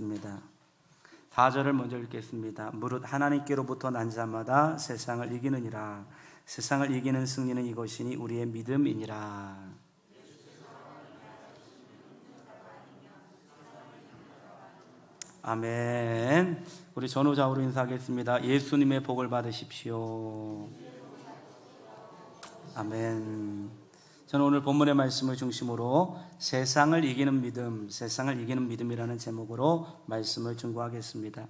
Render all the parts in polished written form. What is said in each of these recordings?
입니다. 4절을 먼저 읽겠습니다. 무릇 하나님께로부터 난 자마다 세상을 이기느니라. 세상을 이기는 승리는 이것이니 우리의 믿음이니라. 아멘. 우리 전후좌우로 인사하겠습니다. 예수님의 복을 받으십시오. 아멘. 저는 오늘 본문의 말씀을 중심으로 세상을 이기는 믿음, 세상을 이기는 믿음이라는 제목으로 말씀을 증거하겠습니다.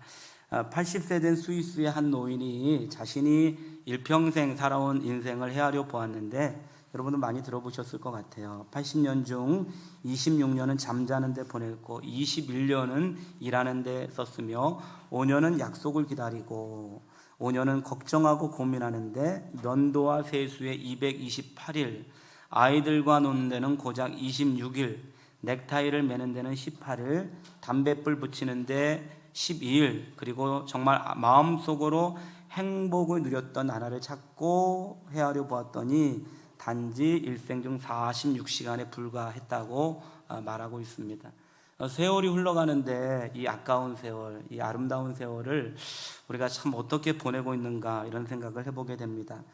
80세 된 스위스의 한 노인이 자신이 일평생 살아온 인생을 헤아려 보았는데 여러분도 많이 들어보셨을 것 같아요. 80년 중 26년은 잠자는 데 보냈고 21년은 일하는 데 썼으며 5년은 약속을 기다리고 5년은 걱정하고 고민하는데 면도와 세수에 228일, 아이들과 노는 데는 고작 26일, 넥타이를 매는 데는 18일, 담뱃불 붙이는 데 12일, 그리고 정말 마음속으로 행복을 누렸던 나날을 찾고 헤아려 보았더니 단지 일생 중 46시간에 불과했다고 말하고 있습니다. 세월이 흘러가는데 이 아까운 세월, 이 아름다운 세월을 우리가 참 어떻게 보내고 있는가 이런 생각을 해보게 됩니다.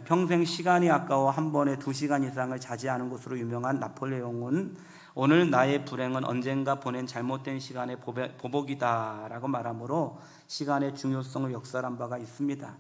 평생 시간이 아까워 한 번에 2시간 이상을 자지 않은 것으로 유명한 나폴레옹은 오늘 나의 불행은 언젠가 보낸 잘못된 시간의 보복이다 라고 말하므로 시간의 중요성을 역설한 바가 있습니다.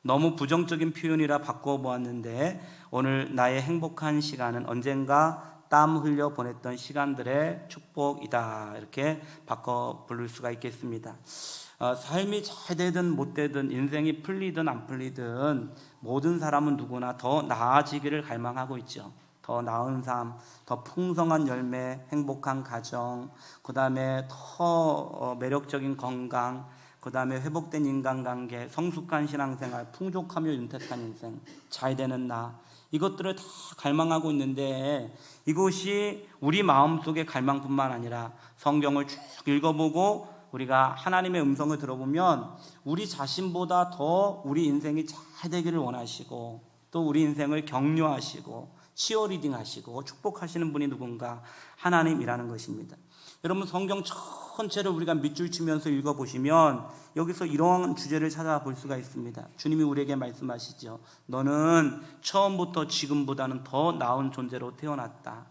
너무 부정적인 표현이라 바꿔보았는데 오늘 나의 행복한 시간은 언젠가 땀 흘려 보냈던 시간들의 축복이다, 이렇게 바꿔 부를 수가 있겠습니다. 삶이 잘 되든 못 되든 인생이 풀리든 안 풀리든 모든 사람은 누구나 더 나아지기를 갈망하고 있죠. 더 나은 삶, 더 풍성한 열매, 행복한 가정, 그 다음에 더 매력적인 건강, 그 다음에 회복된 인간관계, 성숙한 신앙생활, 풍족하며 윤택한 인생, 잘 되는 나, 이것들을 다 갈망하고 있는데 이것이 우리 마음속의 갈망뿐만 아니라 성경을 쭉 읽어보고 우리가 하나님의 음성을 들어보면 우리 자신보다 더 우리 인생이 잘 되기를 원하시고 또 우리 인생을 격려하시고 치어리딩 하시고 축복하시는 분이 누군가? 하나님이라는 것입니다. 여러분, 성경 전체를 우리가 밑줄 치면서 읽어보시면 여기서 이러한 주제를 찾아볼 수가 있습니다. 주님이 우리에게 말씀하시죠. 너는 처음부터 지금보다는 더 나은 존재로 태어났다.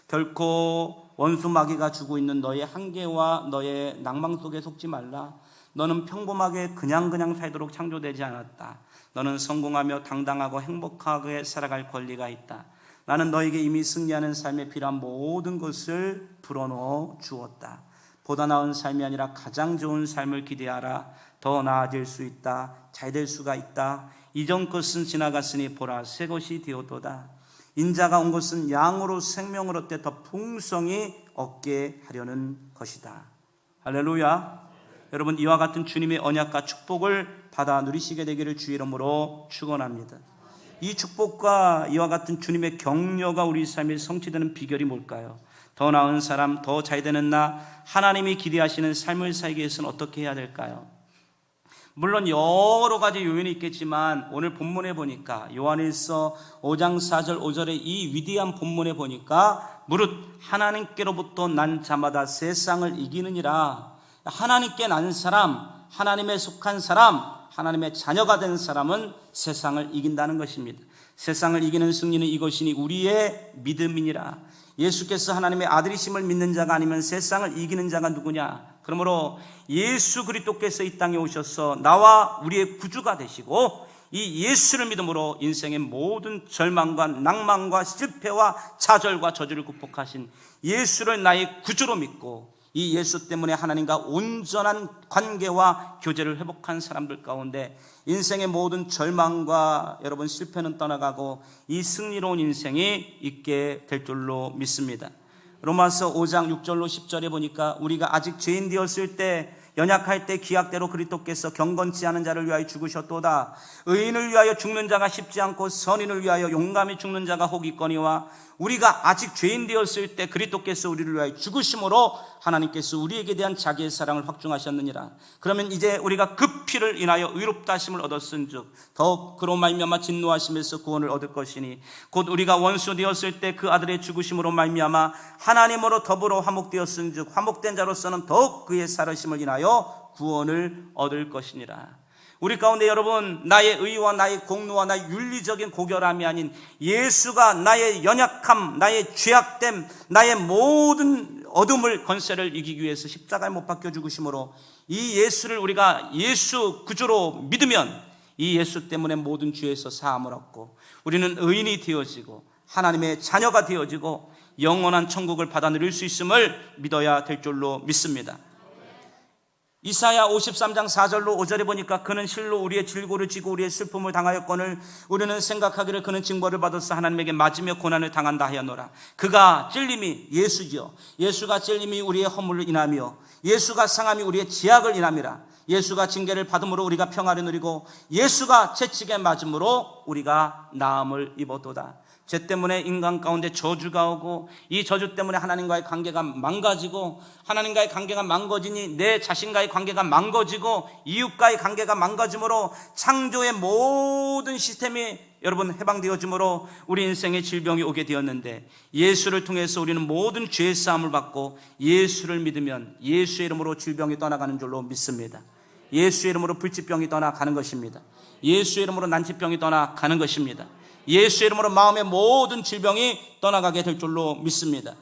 결코 원수 마귀가 주고 있는 너의 한계와 너의 낭망 속에 속지 말라. 너는 평범하게 그냥 살도록 창조되지 않았다. 너는 성공하며 당당하고 행복하게 살아갈 권리가 있다. 나는 너에게 이미 승리하는 삶에 필요한 모든 것을 불어넣어 주었다. 보다 나은 삶이 아니라 가장 좋은 삶을 기대하라. 더 나아질 수 있다. 잘 될 수가 있다. 이전 것은 지나갔으니 보라, 새 것이 되었도다. 인자가 온 것은 양으로 생명을 얻되 더 풍성히 얻게 하려는 것이다. 할렐루야. 여러분, 이와 같은 주님의 언약과 축복을 받아 누리시게 되기를 주의 이름으로 축원합니다. 이 축복과 이와 같은 주님의 격려가 우리 삶에 성취되는 비결이 뭘까요? 더 나은 사람, 더 잘 되는 나, 하나님이 기대하시는 삶을 살기 위해서는 어떻게 해야 될까요? 물론 여러 가지 요인이 있겠지만 오늘 본문에 보니까 요한일서 5장 4절 5절의 이 위대한 본문에 보니까 무릇 하나님께로부터 난 자마다 세상을 이기느니라. 하나님께 난 사람, 하나님에 속한 사람, 하나님의 자녀가 된 사람은 세상을 이긴다는 것입니다. 세상을 이기는 승리는 이것이니 우리의 믿음이니라. 예수께서 하나님의 아들이심을 믿는 자가 아니면 세상을 이기는 자가 누구냐? 그러므로 예수 그리스도께서 이 땅에 오셔서 나와 우리의 구주가 되시고 이 예수를 믿음으로 인생의 모든 절망과 낭만과 실패와 좌절과 저주를 극복하신 예수를 나의 구주로 믿고 이 예수 때문에 하나님과 온전한 관계와 교제를 회복한 사람들 가운데 인생의 모든 절망과 여러분 실패는 떠나가고 이 승리로운 인생이 있게 될 줄로 믿습니다. 로마서 5장 6절로 10절에 보니까 우리가 아직 죄인 되었을 때 연약할 때 기약대로 그리스도께서 경건치 않은 자를 위하여 죽으셨도다. 의인을 위하여 죽는 자가 쉽지 않고 선인을 위하여 용감히 죽는 자가 혹 있거니와 우리가 아직 죄인 되었을 때 그리스도께서 우리를 위하여 죽으심으로 하나님께서 우리에게 대한 자기의 사랑을 확증하셨느니라. 그러면 이제 우리가 그 피를 인하여 의롭다 하심을 얻었은즉 더욱 그로 말미암아 진노하심에서 구원을 얻을 것이니 곧 우리가 원수 되었을 때 그 아들의 죽으심으로 말미암아 하나님으로 더불어 화목되었은즉 화목된 자로서는 더욱 그의 살으심을 인하여 구원을 얻을 것이니라. 우리 가운데 여러분, 나의 의와 나의 공로와 나의 윤리적인 고결함이 아닌 예수가 나의 연약함, 나의 죄악됨, 나의 모든 어둠을 권세를 이기기 위해서 십자가에 못 박혀 죽으심으로 이 예수를 우리가 예수 구주로 믿으면 이 예수 때문에 모든 죄에서 사함을 얻고 우리는 의인이 되어지고 하나님의 자녀가 되어지고 영원한 천국을 받아 누릴 수 있음을 믿어야 될 줄로 믿습니다. 이사야 53장 4절로 5절에 보니까 그는 실로 우리의 질고를 지고 우리의 슬픔을 당하였거늘 우리는 생각하기를 그는 징벌을 받아서 하나님에게 맞으며 고난을 당한다 하였노라. 그가 찔림이 예수지요. 예수가 찔림이 우리의 허물을 인하며 예수가 상함이 우리의 지악을 인함이라. 예수가 징계를 받음으로 우리가 평화를 누리고 예수가 채찍에 맞음으로 우리가 나음을 입었도다. 죄 때문에 인간 가운데 저주가 오고 이 저주 때문에 하나님과의 관계가 망가지고 하나님과의 관계가 망가지니 내 자신과의 관계가 망가지고 이웃과의 관계가 망가짐으로 창조의 모든 시스템이 여러분 해방되어짐으로 우리 인생에 질병이 오게 되었는데 예수를 통해서 우리는 모든 죄의 사함을 받고 예수를 믿으면 예수의 이름으로 질병이 떠나가는 줄로 믿습니다. 예수의 이름으로 불치병이 떠나가는 것입니다. 예수의 이름으로 난치병이 떠나가는 것입니다. 예수의 이름으로 마음의 모든 질병이 떠나가게 될 줄로 믿습니다.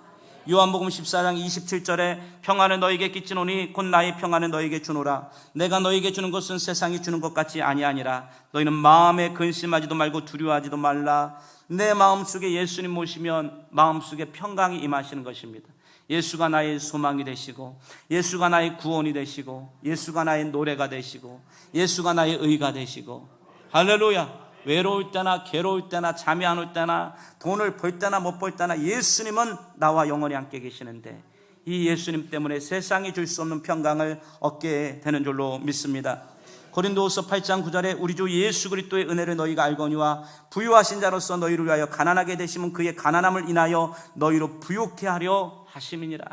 요한복음 14장 27절에 평안을 너에게 끼치노니 곧 나의 평안을 너에게 주노라. 내가 너에게 주는 것은 세상이 주는 것 같이 아니하니라. 너희는 마음에 근심하지도 말고 두려워하지도 말라. 내 마음속에 예수님 모시면 마음속에 평강이 임하시는 것입니다. 예수가 나의 소망이 되시고 예수가 나의 구원이 되시고 예수가 나의 노래가 되시고 예수가 나의 의가 되시고 할렐루야. 외로울 때나 괴로울 때나 잠이 안 올 때나 돈을 벌 때나 못 벌 때나 예수님은 나와 영원히 함께 계시는데 이 예수님 때문에 세상이 줄 수 없는 평강을 얻게 되는 줄로 믿습니다. 고린도후서 8장 9절에 우리 주 예수 그리스도의 은혜를 너희가 알거니와 부유하신 자로서 너희를 위하여 가난하게 되심은 그의 가난함을 인하여 너희로 부욕케 하려 하심이니라.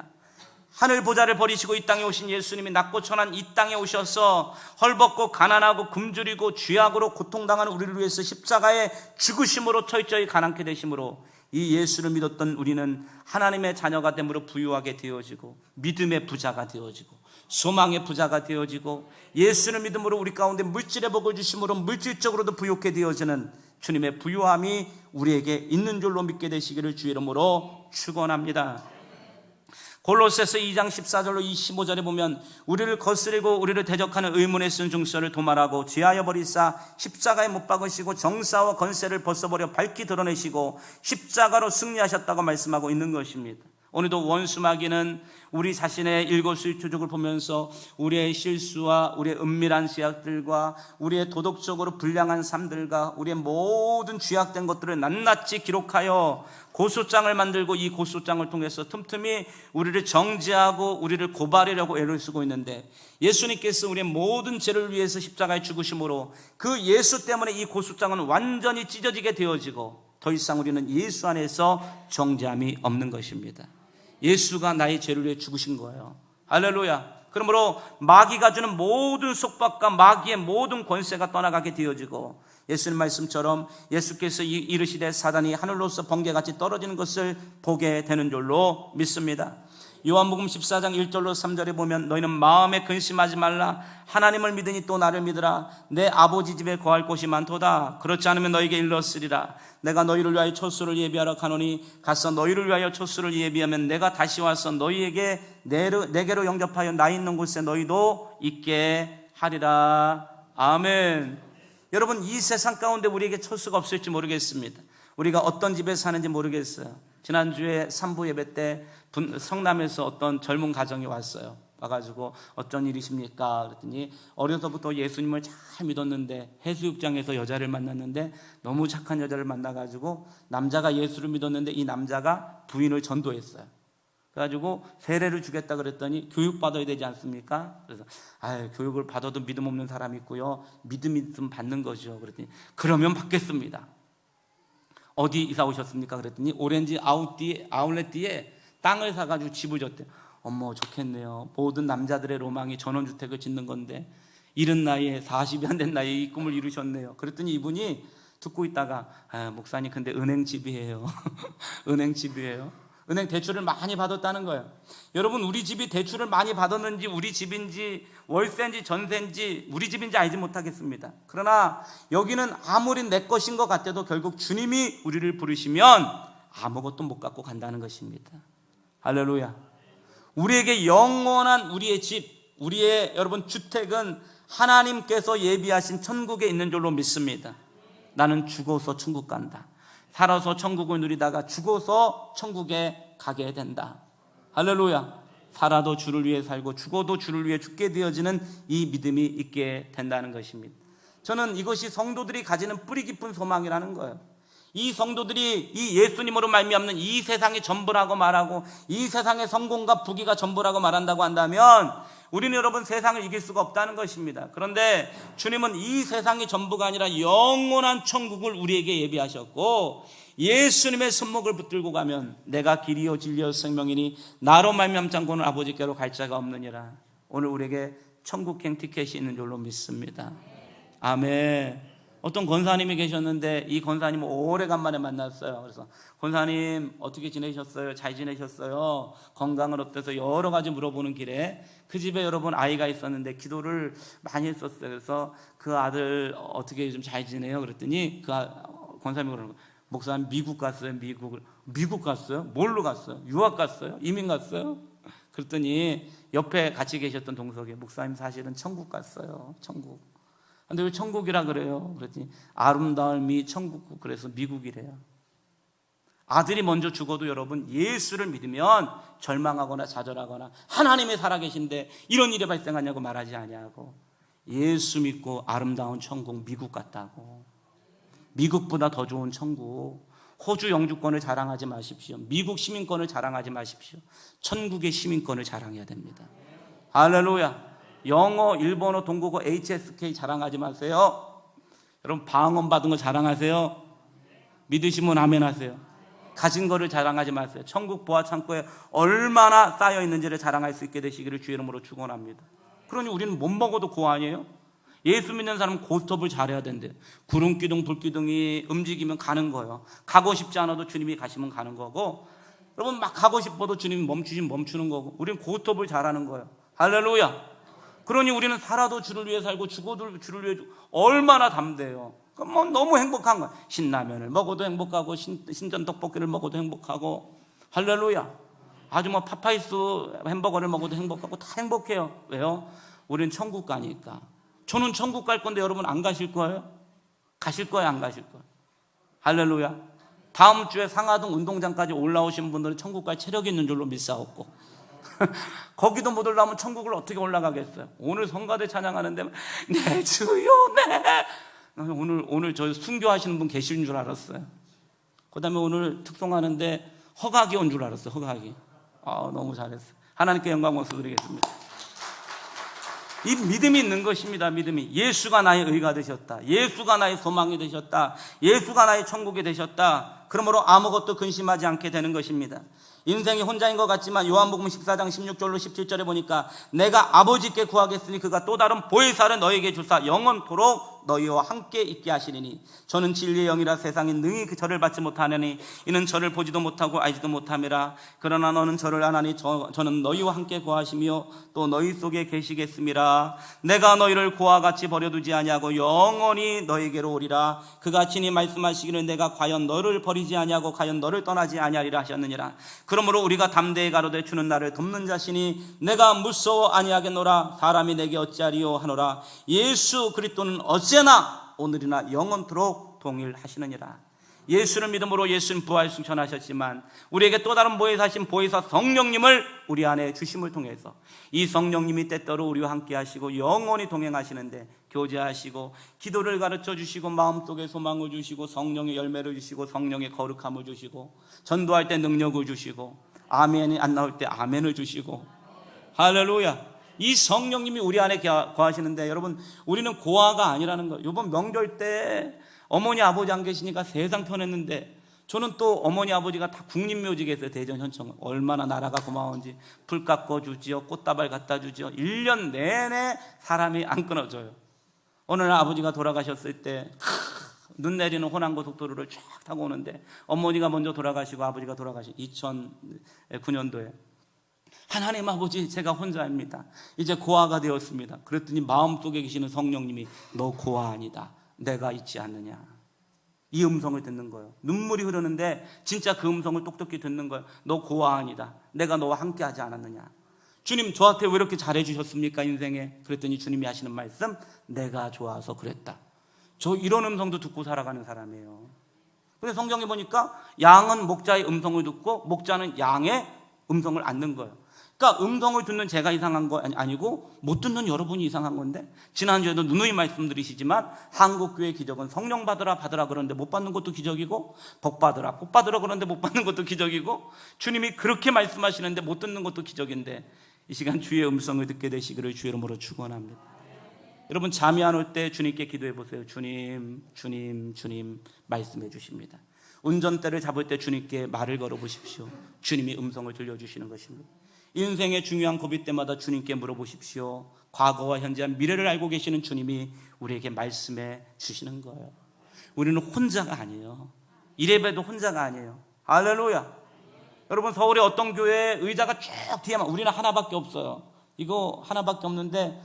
하늘 보좌를 버리시고 이 땅에 오신 예수님이 낮고 천한 이 땅에 오셔서 헐벗고 가난하고 굶주리고 죄악으로 고통당하는 우리를 위해서 십자가에 죽으심으로 철저히 가난케 되심으로 이 예수를 믿었던 우리는 하나님의 자녀가 됨으로 부유하게 되어지고 믿음의 부자가 되어지고 소망의 부자가 되어지고 예수를 믿음으로 우리 가운데 물질의 복을 주심으로 물질적으로도 부욕해 되어지는 주님의 부유함이 우리에게 있는 줄로 믿게 되시기를 주의 이름으로 축원합니다. 골로새서 2장 14절로 25절에 보면 우리를 거스리고 우리를 대적하는 의문에 쓴 중서를 도말하고 죄하여 버리사 십자가에 못 박으시고 정사와 권세를 벗어버려 밝히 드러내시고 십자가로 승리하셨다고 말씀하고 있는 것입니다. 오늘도 원수마귀는 우리 자신의 일거수일투족을 보면서 우리의 실수와 우리의 은밀한 죄악들과 우리의 도덕적으로 불량한 삶들과 우리의 모든 죄악된 것들을 낱낱이 기록하여 고소장을 만들고 이 고소장을 통해서 틈틈이 우리를 정죄하고 우리를 고발하려고 애를 쓰고 있는데 예수님께서 우리의 모든 죄를 위해서 십자가에 죽으심으로 그 예수 때문에 이 고소장은 완전히 찢어지게 되어지고 더 이상 우리는 예수 안에서 정죄함이 없는 것입니다. 예수가 나의 죄를 위해 죽으신 거예요. 할렐루야. 그러므로 마귀가 주는 모든 속박과 마귀의 모든 권세가 떠나가게 되어지고 예수님 말씀처럼 예수께서 이르시되 사단이 하늘로서 번개같이 떨어지는 것을 보게 되는 줄로 믿습니다. 요한복음 14장 1절로 3절에 보면 너희는 마음에 근심하지 말라. 하나님을 믿으니 또 나를 믿으라. 내 아버지 집에 거할 곳이 많도다. 그렇지 않으면 너희에게 일렀으리라. 내가 너희를 위하여 초소를 예비하러 가노니 가서 너희를 위하여 초소를 예비하면 내가 다시 와서 너희에게 내게로 영접하여 나 있는 곳에 너희도 있게 하리라. 아멘. 여러분, 이 세상 가운데 우리에게 초소가 없을지 모르겠습니다. 우리가 어떤 집에 사는지 모르겠어요. 지난주에 3부 예배 때 성남에서 어떤 젊은 가정이 왔어요. 와가지고 어쩐 일이십니까? 그랬더니 어려서부터 예수님을 잘 믿었는데 해수욕장에서 여자를 만났는데 너무 착한 여자를 만나가지고 남자가 예수를 믿었는데 이 남자가 부인을 전도했어요. 그래가지고 세례를 주겠다 그랬더니 교육받아야 되지 않습니까? 그래서 교육을 받아도 믿음 없는 사람이 있고요. 믿음이 있으면 받는 거죠. 그랬더니 그러면 받겠습니다. 어디 이사 오셨습니까? 그랬더니 오렌지 아울렛 뒤에 땅을 사가지고 집을 줬대요. 어머, 좋겠네요. 모든 남자들의 로망이 전원주택을 짓는 건데 이른 나이에 40이 안 된 나이에 이 꿈을 이루셨네요. 그랬더니 이분이 듣고 있다가 목사님 근데 은행집이에요. 은행집이에요. 은행 대출을 많이 받았다는 거예요. 여러분, 우리 집이 대출을 많이 받았는지 우리 집인지 월세인지 전세인지 우리 집인지 알지 못하겠습니다. 그러나 여기는 아무리 내 것인 것 같아도 결국 주님이 우리를 부르시면 아무것도 못 갖고 간다는 것입니다. 할렐루야. 우리에게 영원한 우리의 집, 우리의 여러분 주택은 하나님께서 예비하신 천국에 있는 줄로 믿습니다. 나는 죽어서 천국 간다. 살아서 천국을 누리다가 죽어서 천국에 가게 된다. 할렐루야. 살아도 주를 위해 살고 죽어도 주를 위해 죽게 되어지는 이 믿음이 있게 된다는 것입니다. 저는 이것이 성도들이 가지는 뿌리 깊은 소망이라는 거예요. 이 성도들이 이 예수님으로 말미암는 이 세상이 전부라고 말하고 이 세상의 성공과 부귀가 전부라고 말한다고 한다면 우리는 여러분 세상을 이길 수가 없다는 것입니다. 그런데 주님은 이 세상이 전부가 아니라 영원한 천국을 우리에게 예비하셨고 예수님의 손목을 붙들고 가면 내가 길이요 진리요 생명이니 나로 말미암지 않고는 아버지께로 갈 자가 없느니라. 오늘 우리에게 천국행 티켓이 있는 줄로 믿습니다. 아멘. 어떤 권사님이 계셨는데 이 권사님을 오래간만에 만났어요. 그래서 권사님 어떻게 지내셨어요? 잘 지내셨어요? 건강은 어때서? 여러 가지 물어보는 길에 그 집에 여러분 아이가 있었는데 기도를 많이 했었어요. 그래서 그 아들 어떻게 좀 잘 지내요? 그랬더니 그 권사님이 그러는 거예요. 목사님 미국 갔어요. 미국 갔어요? 뭘로 갔어요? 유학 갔어요? 이민 갔어요? 그랬더니 옆에 같이 계셨던 동석이 목사님 사실은 천국 갔어요. 천국. 근데 왜 천국이라 그래요? 그랬더니 아름다움이 천국, 그래서 미국이래요. 아들이 먼저 죽어도 여러분 예수를 믿으면 절망하거나 좌절하거나 하나님이 살아계신데 이런 일이 발생하냐고 말하지 아니하고 예수 믿고 아름다운 천국 미국 갔다고. 미국보다 더 좋은 천국. 호주 영주권을 자랑하지 마십시오. 미국 시민권을 자랑하지 마십시오. 천국의 시민권을 자랑해야 됩니다. 할렐루야. 영어, 일본어, 동국어, HSK 자랑하지 마세요. 여러분 방언 받은 거 자랑하세요. 믿으시면 아멘 하세요. 가진 거를 자랑하지 마세요. 천국 보화 창고에 얼마나 쌓여 있는지를 자랑할 수 있게 되시기를 주의 이름으로 축원합니다. 그러니 우리는 못 먹어도 고 아니에요? 예수 믿는 사람은 고스톱을 잘해야 된대요. 구름기둥, 불기둥이 움직이면 가는 거예요. 가고 싶지 않아도 주님이 가시면 가는 거고, 여러분 막 가고 싶어도 주님이 멈추시면 멈추는 거고, 우리는 고스톱을 잘하는 거예요. 할렐루야. 그러니 우리는 살아도 주를 위해 살고 죽어도 주를 위해 얼마나 담대해요. 그럼 뭐 너무 행복한 거야. 신라면을 먹어도 행복하고 신전 떡볶이를 먹어도 행복하고, 할렐루야. 아주 뭐 파파이스 햄버거를 먹어도 행복하고 다 행복해요. 왜요? 우리는 천국 가니까. 저는 천국 갈 건데 여러분 안 가실 거예요? 가실 거예요? 안 가실 거예요? 할렐루야. 다음 주에 상하동 운동장까지 올라오신 분들은 천국 갈 체력이 있는 줄로 믿사옵고 거기도 못 올라오면 천국을 어떻게 올라가겠어요? 오늘 성가대 찬양하는데 내 주요 내 오늘 저 순교하시는 분 계신 줄 알았어요. 그 다음에 오늘 특송하는데 허각이 온 줄 알았어요. 허각이. 너무 잘했어요. 하나님께 영광 원수 드리겠습니다. 이 믿음이 있는 것입니다. 믿음이. 예수가 나의 의가 되셨다. 예수가 나의 소망이 되셨다. 예수가 나의 천국이 되셨다. 그러므로 아무것도 근심하지 않게 되는 것입니다. 인생이 혼자인 것 같지만 요한복음 14장 16절로 17절에 보니까 내가 아버지께 구하겠으니 그가 또 다른 보혜사를 너에게 주사 영원토록 너희와 함께 있게 하시리니 저는 진리의 영이라 세상이 능히 저를 받지 못하느니 이는 저를 보지도 못하고 알지도 못함이라. 그러나 너는 저를 아나니 저는 너희와 함께 구하시며 또 너희 속에 계시겠음이라. 내가 너희를 고와 같이 버려두지 아니하고 영원히 너희에게로 오리라. 그가 친히 말씀하시기를 내가 과연 너를 버리지 아니하고 과연 너를 떠나지 아니하리라 하셨느니라. 그러므로 우리가 담대히 가로되 주는 나를 돕는 자시니 내가 무서워 아니하겠노라. 사람이 내게 어찌하리요 하노라. 예수 그리스도는 어제나 오늘이나 영원토록 동일하시느니라. 예수를 믿음으로 예수는 부활 승천하셨지만 우리에게 또 다른 보혜사신 보혜사 성령님을 우리 안에 주심을 통해서 이 성령님이 때때로 우리와 함께 하시고 영원히 동행하시는데 교제하시고 기도를 가르쳐 주시고 마음속에 소망을 주시고 성령의 열매를 주시고 성령의 거룩함을 주시고 전도할 때 능력을 주시고 아멘이 안 나올 때 아멘을 주시고 할렐루야. 이 성령님이 우리 안에 거하시는데 여러분 우리는 고아가 아니라는 거예요. 이번 명절 때 어머니 아버지 안 계시니까 세상 편했는데 저는 또 어머니 아버지가 다 국립묘지에 계세요. 대전 현청. 얼마나 나라가 고마운지 불 깎아 주지요. 꽃다발 갖다 주지요. 1년 내내 사람이 안 끊어져요. 어느 날 아버지가 돌아가셨을 때 눈 내리는 호남고속도로를 쫙 타고 오는데 어머니가 먼저 돌아가시고 아버지가 돌아가신 2009년도에 하나님 아버지, 제가 혼자입니다. 이제 고아가 되었습니다. 그랬더니 마음속에 계시는 성령님이 너 고아 아니다, 내가 있지 않느냐, 이 음성을 듣는 거예요. 눈물이 흐르는데 진짜 그 음성을 똑똑히 듣는 거예요. 너 고아 아니다, 내가 너와 함께 하지 않았느냐. 주님, 저한테 왜 이렇게 잘해주셨습니까 인생에? 그랬더니 주님이 하시는 말씀, 내가 좋아서 그랬다. 저 이런 음성도 듣고 살아가는 사람이에요. 근데 성경에 보니까 양은 목자의 음성을 듣고 목자는 양의 음성을 안 듣는 거예요. 그러니까 음성을 듣는 제가 이상한 거 아니고 못 듣는 여러분이 이상한 건데, 지난주에도 누누이 말씀드리시지만 한국교회 기적은 성령 받으라 그러는데 못 받는 것도 기적이고, 복 받으라 그러는데 못 받는 것도 기적이고, 주님이 그렇게 말씀하시는데 못 듣는 것도 기적인데, 이 시간 주의 음성을 듣게 되시기를 주의 이름으로 축원합니다. 여러분, 잠이 안 올 때 주님께 기도해 보세요. 주님, 주님, 주님 말씀해 주십니다. 운전대를 잡을 때 주님께 말을 걸어 보십시오. 주님이 음성을 들려주시는 것입니다. 인생의 중요한 고비 때마다 주님께 물어보십시오. 과거와 현재와 미래를 알고 계시는 주님이 우리에게 말씀해 주시는 거예요. 우리는 혼자가 아니에요. 이래봬도 혼자가 아니에요. 할렐루야. 여러분, 서울의 어떤 교회에 의자가 쭉 뒤에만, 우리는 하나밖에 없어요. 이거 하나밖에 없는데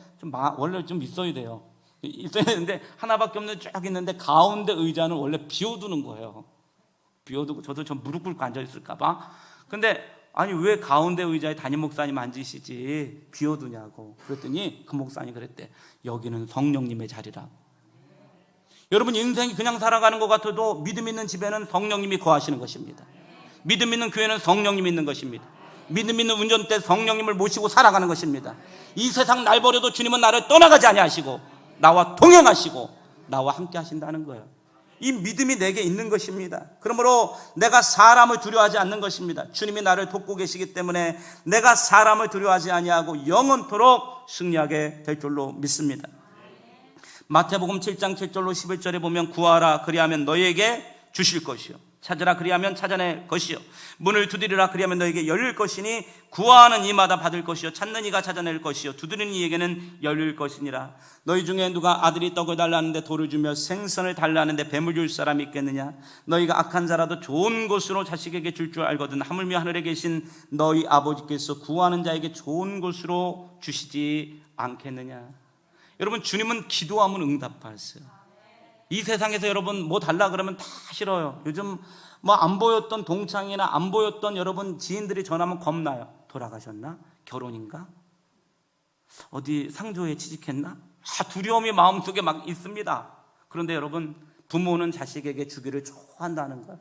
원래 좀 있어야 돼요. 있어야 되는데 하나밖에 없는 쭉 있는데 가운데 의자는 원래 비워두는 거예요. 비워두고 저도 좀 무릎 꿇고 앉아 있을까 봐. 근데 아니, 왜 가운데 의자에 담임 목사님 앉으시지 비워두냐고. 그랬더니 그 목사님이 그랬대. 여기는 성령님의 자리라고. 여러분, 인생이 그냥 살아가는 것 같아도 믿음 있는 집에는 성령님이 거하시는 것입니다. 믿음 있는 교회는 성령님이 있는 것입니다. 믿음 있는 운전대 성령님을 모시고 살아가는 것입니다. 이 세상 날 버려도 주님은 나를 떠나가지 아니하시고 나와 동행하시고 나와 함께 하신다는 거예요. 이 믿음이 내게 있는 것입니다. 그러므로 내가 사람을 두려워하지 않는 것입니다. 주님이 나를 돕고 계시기 때문에 내가 사람을 두려워하지 아니하고 영원토록 승리하게 될 줄로 믿습니다. 마태복음 7장 7절로 11절에 보면, 구하라 그리하면 너희에게 주실 것이요, 찾으라 그리하면 찾아낼 것이요, 문을 두드리라 그리하면 너에게 열릴 것이니, 구하는 이마다 받을 것이요, 찾는 이가 찾아낼 것이요, 두드리는 이에게는 열릴 것이니라. 너희 중에 누가 아들이 떡을 달라는데 돌을 주며 생선을 달라는데 뱀을 줄 사람이 있겠느냐? 너희가 악한 자라도 좋은 것으로 자식에게 줄 줄 알거든 하물며 하늘에 계신 너희 아버지께서 구하는 자에게 좋은 것으로 주시지 않겠느냐? 여러분, 주님은 기도하면 응답하세요. 이 세상에서 여러분 뭐 달라 그러면 다 싫어요. 요즘 뭐 안 보였던 동창이나 안 보였던 여러분 지인들이 전화하면 겁나요. 돌아가셨나? 결혼인가? 어디 상조에 취직했나? 두려움이 마음속에 막 있습니다. 그런데 여러분, 부모는 자식에게 주기를 좋아한다는 거예요.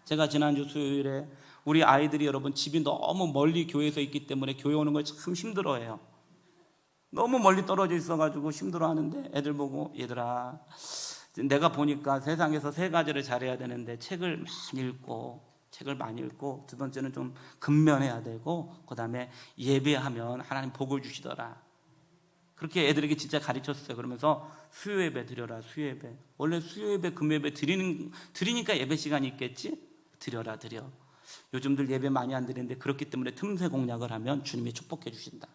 제가 지난주 수요일에 우리 아이들이 여러분 집이 너무 멀리 교회에서 있기 때문에 교회 오는 걸 참 힘들어해요. 너무 멀리 떨어져 있어가지고 힘들어하는데 애들 보고, 얘들아, 내가 보니까 세상에서 세 가지를 잘해야 되는데 책을 많이 읽고 두 번째는 좀 근면해야 되고, 그 다음에 예배하면 하나님 복을 주시더라. 그렇게 애들에게 진짜 가르쳤어요. 그러면서 수요예배 드려라. 수요예배, 원래 수요예배 금요예배 드리니까 예배 시간이 있겠지. 드려. 요즘들 예배 많이 안 드리는데 그렇기 때문에 틈새 공략을 하면 주님이 축복해 주신다.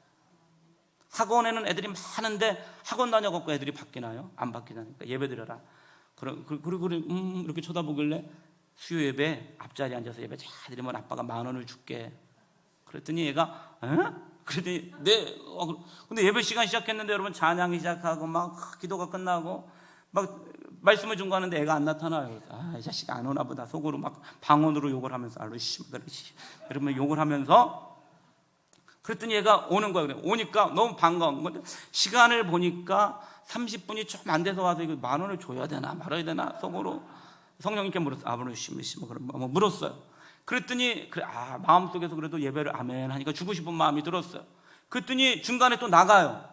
학원에는 애들이 많은데 학원 다녀갖고 애들이 바뀌나요? 안 바뀌다니까. 예배 드려라. 그리고 이렇게 쳐다보길래 수요예배 앞자리에 앉아서 예배 잘 드리면 아빠가 10,000원을 줄게. 그랬더니 얘가 그랬더니 근데 예배 시간 시작했는데 여러분 찬양이 시작하고 막 기도가 끝나고 막 말씀을 준 거 하는데 애가 안 나타나요. 이 자식 안 오나 보다. 속으로 막 방언으로 욕을 하면서 여러분 욕을 하면서, 그랬더니 얘가 오는 거야. 그래. 오니까 너무 반가운 건데 시간을 보니까 30분이 조금 안 돼서 와서 이거 10,000원을 줘야 되나 말아야 되나 속으로 성령님께 물었어요. 그럼 물었어요. 그랬더니 마음속에서 그래도 예배를 아멘 하니까 주고 싶은 마음이 들었어요. 그랬더니 중간에 또 나가요.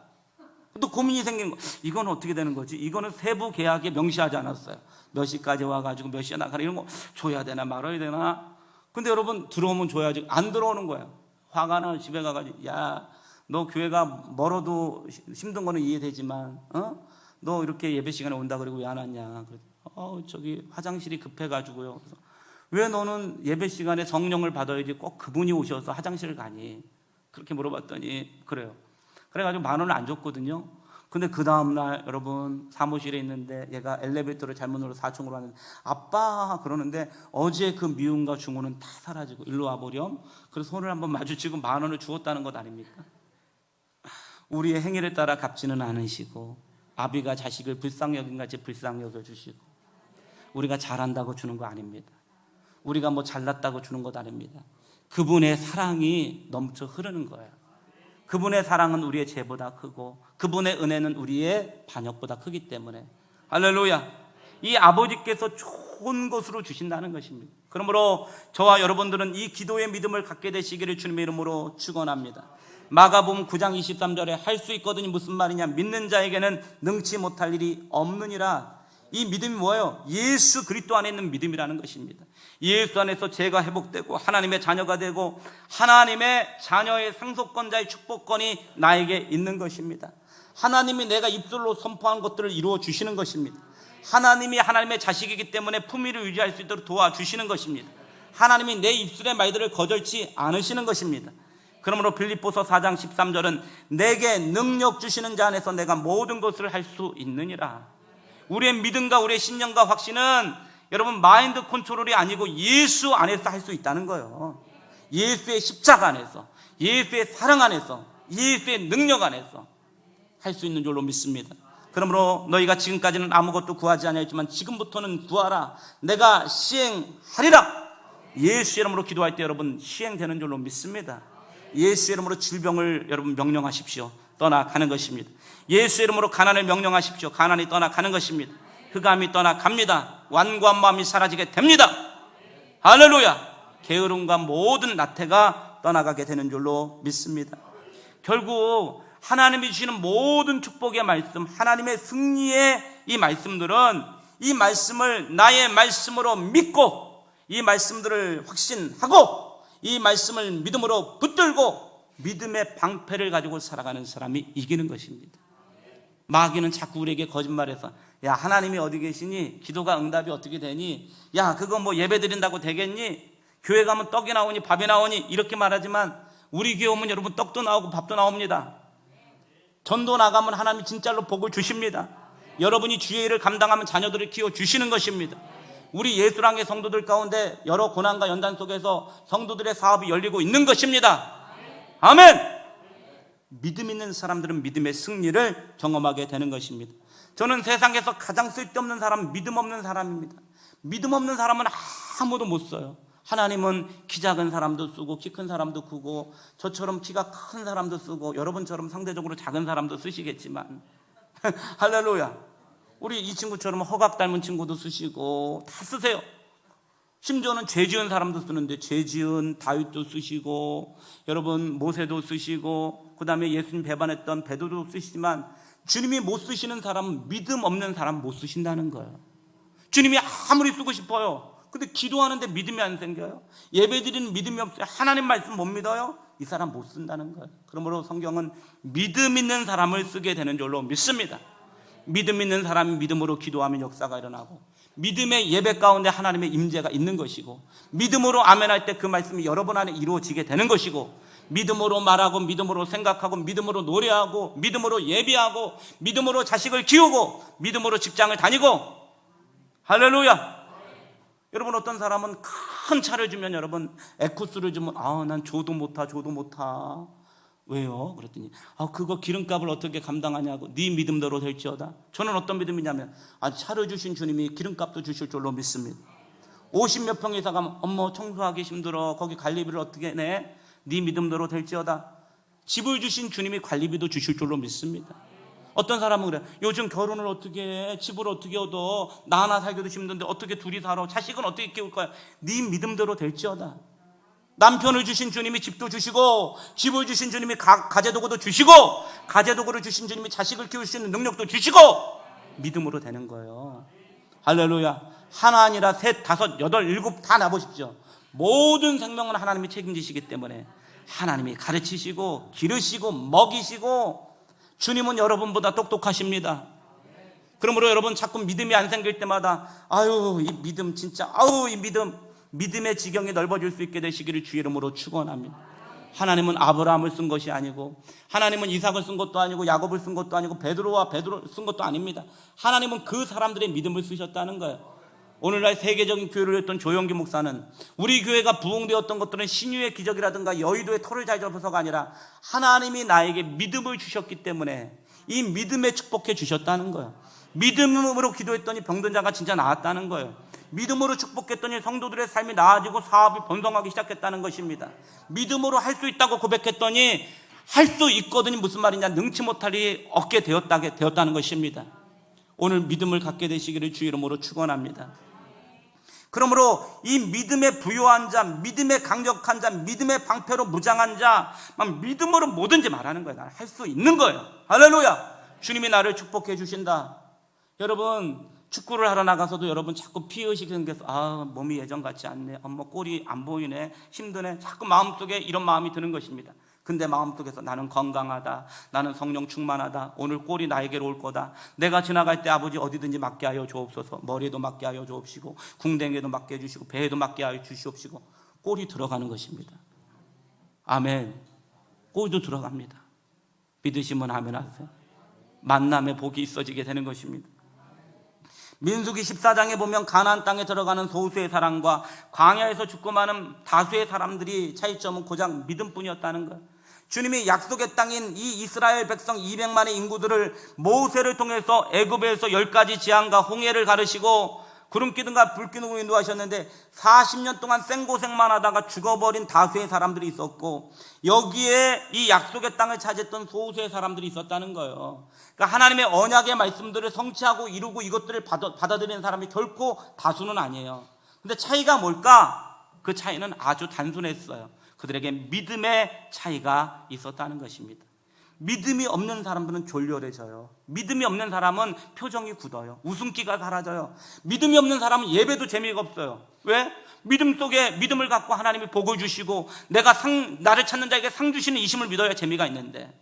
또 고민이 생기는 거. 이건 어떻게 되는 거지? 이거는 세부 계약에 명시하지 않았어요. 몇 시까지 와가지고 몇 시에 나가라 이런 거 줘야 되나 말아야 되나. 근데 여러분, 들어오면 줘야지. 안 들어오는 거예요. 화가 나. 집에 가가지고, 야, 너 교회가 멀어도 힘든 거는 이해되지만 너 이렇게 예배 시간에 온다 그러고 왜 안 왔냐. 저기 화장실이 급해가지고요. 그래서 왜 너는 예배 시간에 성령을 받아야지 꼭 그분이 오셔서 화장실을 가니? 그렇게 물어봤더니 그래요. 그래가지고 10,000원을 안 줬거든요. 근데 그 다음날 여러분 사무실에 있는데 얘가 엘리베이터를 잘못 눌러 4층으로 왔는데 아빠 그러는데 어제 그 미움과 증오는 다 사라지고 일로 와보렴. 그래서 손을 한번 마주치고 10,000원을 주었다는 것 아닙니까? 우리의 행위를 따라 갚지는 않으시고 아비가 자식을 불쌍히 여긴 같이 불쌍히 여겨주시고 우리가 잘한다고 주는 거 아닙니다. 우리가 뭐 잘났다고 주는 것 아닙니다. 그분의 사랑이 넘쳐 흐르는 거예요. 그분의 사랑은 우리의 죄보다 크고 그분의 은혜는 우리의 반역보다 크기 때문에 할렐루야. 이 아버지께서 좋은 것으로 주신다는 것입니다. 그러므로 저와 여러분들은 이 기도의 믿음을 갖게 되시기를 주님의 이름으로 축원합니다. 마가복음 9장 23절에 할 수 있거든이 무슨 말이냐, 믿는 자에게는 능치 못할 일이 없느니라. 이 믿음이 뭐예요? 예수 그리스도 안에 있는 믿음이라는 것입니다. 예수 안에서 죄가 회복되고 하나님의 자녀가 되고 하나님의 자녀의 상속권자의 축복권이 나에게 있는 것입니다. 하나님이 내가 입술로 선포한 것들을 이루어 주시는 것입니다. 하나님이 하나님의 자식이기 때문에 품위를 유지할 수 있도록 도와주시는 것입니다. 하나님이 내 입술의 말들을 거절치 않으시는 것입니다. 그러므로 빌립보서 4장 13절은 내게 능력 주시는 자 안에서 내가 모든 것을 할 수 있느니라. 우리의 믿음과 우리의 신념과 확신은 여러분 마인드 컨트롤이 아니고 예수 안에서 할 수 있다는 거예요. 예수의 십자가 안에서, 예수의 사랑 안에서, 예수의 능력 안에서 할 수 있는 줄로 믿습니다. 그러므로 너희가 지금까지는 아무것도 구하지 않았지만 지금부터는 구하라. 내가 시행하리라. 예수 이름으로 기도할 때 여러분 시행되는 줄로 믿습니다. 예수 이름으로 질병을 여러분 명령하십시오. 떠나가는 것입니다. 예수 이름으로 가난을 명령하십시오. 가난이 떠나가는 것입니다. 흑암이 떠나갑니다. 완고한 마음이 사라지게 됩니다. 할렐루야. 게으름과 모든 나태가 떠나가게 되는 줄로 믿습니다. 결국 하나님이 주시는 모든 축복의 말씀, 하나님의 승리의 이 말씀들은 이 말씀을 나의 말씀으로 믿고 이 말씀들을 확신하고 이 말씀을 믿음으로 붙들고 믿음의 방패를 가지고 살아가는 사람이 이기는 것입니다. 마귀는 자꾸 우리에게 거짓말해서 야 하나님이 어디 계시니? 기도가 응답이 어떻게 되니? 야 그거 뭐 예배 드린다고 되겠니? 교회 가면 떡이 나오니 밥이 나오니? 이렇게 말하지만 우리 교회 오면 여러분 떡도 나오고 밥도 나옵니다. 전도 나가면 하나님이 진짜로 복을 주십니다. 여러분이 주의 일을 감당하면 자녀들을 키워주시는 것입니다. 우리 예수랑의 성도들 가운데 여러 고난과 연단 속에서 성도들의 사업이 열리고 있는 것입니다. 아멘. 믿음 있는 사람들은 믿음의 승리를 경험하게 되는 것입니다. 저는 세상에서 가장 쓸데없는 사람은 믿음 없는 사람입니다. 믿음 없는 사람은 아무도 못 써요. 하나님은 키 작은 사람도 쓰고 키 큰 사람도 크고 저처럼 키가 큰 사람도 쓰고 여러분처럼 상대적으로 작은 사람도 쓰시겠지만 할렐루야. 우리 이 친구처럼 허각 닮은 친구도 쓰시고 다 쓰세요. 심지어는 죄 지은 사람도 쓰는데 죄 지은 다윗도 쓰시고 여러분 모세도 쓰시고 그 다음에 예수님 배반했던 베드로도 쓰시지만 주님이 못 쓰시는 사람은 믿음 없는 사람 못 쓰신다는 거예요. 주님이 아무리 쓰고 싶어요. 근데 기도하는데 믿음이 안 생겨요. 예배드리는 믿음이 없어요. 하나님 말씀 못 믿어요. 이 사람 못 쓴다는 거예요. 그러므로 성경은 믿음 있는 사람을 쓰게 되는 줄로 믿습니다. 믿음 있는 사람이 믿음으로 기도하면 역사가 일어나고 믿음의 예배 가운데 하나님의 임재가 있는 것이고 믿음으로 아멘할 때 그 말씀이 여러분 안에 이루어지게 되는 것이고 믿음으로 말하고 믿음으로 생각하고 믿음으로 노래하고 믿음으로 예배하고 믿음으로 자식을 키우고 믿음으로 직장을 다니고 할렐루야. 여러분 어떤 사람은 큰 차를 주면 여러분 에쿠스를 주면 난 줘도 못하 왜요? 그랬더니 그거 기름값을 어떻게 감당하냐고. 네 믿음대로 될지어다. 저는 어떤 믿음이냐면 차를 주신 주님이 기름값도 주실 줄로 믿습니다. 50몇 평 이상 가면 어머 청소하기 힘들어 거기 관리비를 어떻게 내? 네 믿음대로 될지어다. 집을 주신 주님이 관리비도 주실 줄로 믿습니다. 어떤 사람은 그래. 요즘 결혼을 어떻게 해? 집을 어떻게 얻어? 나 하나 살기도 힘든데 어떻게 둘이 살아? 자식은 어떻게 키울 거야? 네 믿음대로 될지어다. 남편을 주신 주님이 집도 주시고 집을 주신 주님이 가재도구도 주시고 가재도구를 주신 주님이 자식을 키울 수 있는 능력도 주시고 믿음으로 되는 거예요. 할렐루야. 하나 아니라 셋, 다섯, 여덟, 일곱 다 낳아보십시오. 모든 생명은 하나님이 책임지시기 때문에 하나님이 가르치시고 기르시고 먹이시고 주님은 여러분보다 똑똑하십니다. 그러므로 여러분 자꾸 믿음이 안 생길 때마다 이 믿음 진짜 이 믿음의 지경이 넓어질 수 있게 되시기를 주의 이름으로 축원합니다. 하나님은 아브라함을 쓴 것이 아니고, 하나님은 이삭을 쓴 것도 아니고, 야곱을 쓴 것도 아니고, 베드로를 쓴 것도 아닙니다. 하나님은 그 사람들의 믿음을 쓰셨다는 거예요. 오늘날 세계적인 교회를 했던 조영기 목사는 우리 교회가 부흥되었던 것들은 신유의 기적이라든가 여의도의 터를 잘 잡아서가 아니라 하나님이 나에게 믿음을 주셨기 때문에 이 믿음에 축복해 주셨다는 거예요. 믿음으로 기도했더니 병든 자가 진짜 나았다는 거예요. 믿음으로 축복했더니 성도들의 삶이 나아지고 사업이 번성하기 시작했다는 것입니다. 믿음으로 할 수 있다고 고백했더니 할 수 있거든이 무슨 말이냐, 능치 못할 일이 없게 되었다는 것입니다. 오늘 믿음을 갖게 되시기를 주 이름으로 축원합니다. 그러므로 이 믿음에 부요한 자, 믿음에 강력한 자, 믿음의 방패로 무장한 자, 믿음으로 뭐든지 말하는 거예요. 나는 할 수 있는 거예요. 할렐루야. 주님이 나를 축복해 주신다. 여러분, 축구를 하러 나가서도 여러분 자꾸 피의식이 생겨서 몸이 예전 같지 않네, 엄마 꼴이 안 보이네, 힘드네, 자꾸 마음속에 이런 마음이 드는 것입니다. 근데 마음속에서 나는 건강하다, 나는 성령 충만하다, 오늘 꼴이 나에게로 올 거다, 내가 지나갈 때 아버지 어디든지 맞게 하여 주옵소서, 머리에도 맞게 하여 주옵시고, 궁뎅이에도 맞게 해주시고, 배에도 맞게 하여 주시옵시고, 꼴이 들어가는 것입니다. 아멘. 꼴도 들어갑니다. 믿으시면 아멘 하세요. 만남의 복이 있어지게 되는 것입니다. 민수기 14장에 보면 가나안 땅에 들어가는 소수의 사람과 광야에서 죽고 마는 다수의 사람들이 차이점은 고작 믿음뿐이었다는 것. 주님이 약속의 땅인 이 이스라엘 백성 200만의 인구들을 모세를 통해서 애굽에서 10가지 재앙과 홍해를 가르시고 구름기둥과 불기둥으로 인도하셨는데 40년 동안 생고생만 하다가 죽어버린 다수의 사람들이 있었고, 여기에 이 약속의 땅을 차지했던 소수의 사람들이 있었다는 거예요. 그러니까 하나님의 언약의 말씀들을 성취하고 이루고 이것들을 받아들이는 사람이 결코 다수는 아니에요. 근데 차이가 뭘까? 그 차이는 아주 단순했어요. 그들에게 믿음의 차이가 있었다는 것입니다. 믿음이 없는 사람들은 졸렬해져요. 믿음이 없는 사람은 표정이 굳어요. 웃음기가 사라져요. 믿음이 없는 사람은 예배도 재미가 없어요. 왜? 믿음 속에 믿음을 갖고 하나님이 복을 주시고 나를 찾는 자에게 상 주시는 이심을 믿어야 재미가 있는데,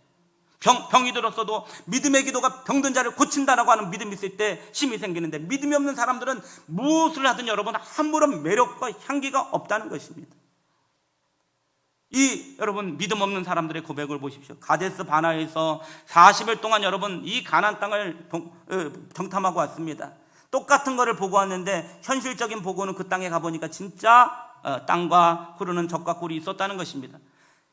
병이 들었어도 믿음의 기도가 병든 자를 고친다라고 하는 믿음이 있을 때 힘이 생기는데, 믿음이 없는 사람들은 무엇을 하든 여러분 아무런 매력과 향기가 없다는 것입니다. 여러분 믿음 없는 사람들의 고백을 보십시오. 가데스 바나에서 40일 동안 여러분 이 가나안 땅을 정탐하고 왔습니다. 똑같은 거를 보고 왔는데 현실적인 보고는 그 땅에 가보니까 진짜 땅과 흐르는 젖과 꿀이 있었다는 것입니다.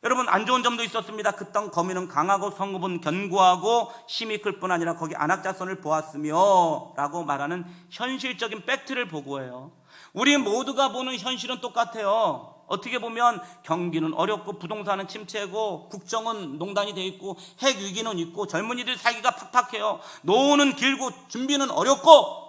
여러분 안 좋은 점도 있었습니다. 그 땅 거민은 강하고 성읍은 견고하고 힘이 클 뿐 아니라 거기 안악자손을 보았으며 라고 말하는 현실적인 팩트를 보고해요. 우리 모두가 보는 현실은 똑같아요. 어떻게 보면 경기는 어렵고 부동산은 침체고 국정은 농단이 돼 있고 핵 위기는 있고 젊은이들 살기가 팍팍해요. 노후는 길고 준비는 어렵고